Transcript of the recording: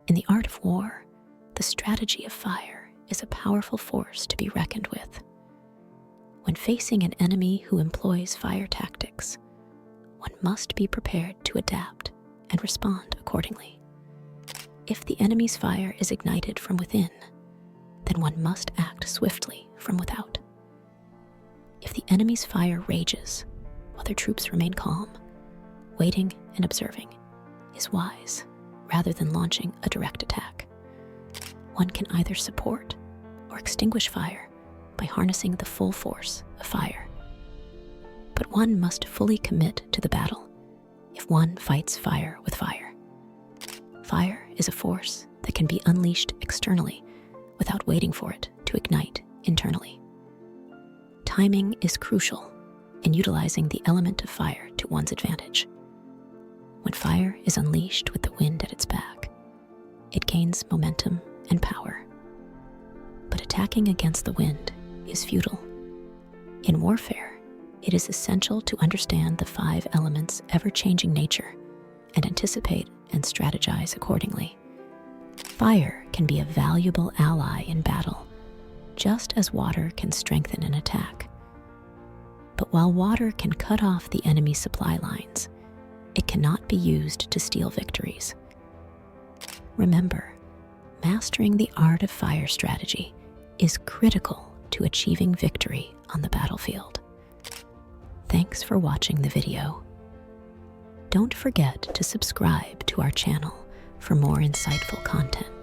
In the art of war, the strategy of fire is a powerful force to be reckoned with. When facing an enemy who employs fire tactics, one must be prepared to adapt and respond accordingly. If the enemy's fire is ignited from within, then one must act swiftly from without. If the enemy's fire rages while their troops remain calm, waiting and observing is wise rather than launching a direct attack. One can either support or extinguish fire by harnessing the full force of fire. But one must fully commit to the battle if one fights fire with fire. Fire is a force that can be unleashed externally without waiting for it to ignite internally. Timing is crucial in utilizing the element of fire to one's advantage. When fire is unleashed with the wind at its back, it gains momentum and power. But attacking against the wind is futile. In warfare, it is essential to understand the 5 elements' ever-changing nature and anticipate and strategize accordingly. Fire can be a valuable ally in battle, just as water can strengthen an attack. But while water can cut off the enemy's supply lines, it cannot be used to steal victories. Remember, mastering the art of fire strategy is critical to achieving victory on the battlefield. Thanks for watching the video. Don't forget to subscribe to our channel for more insightful content.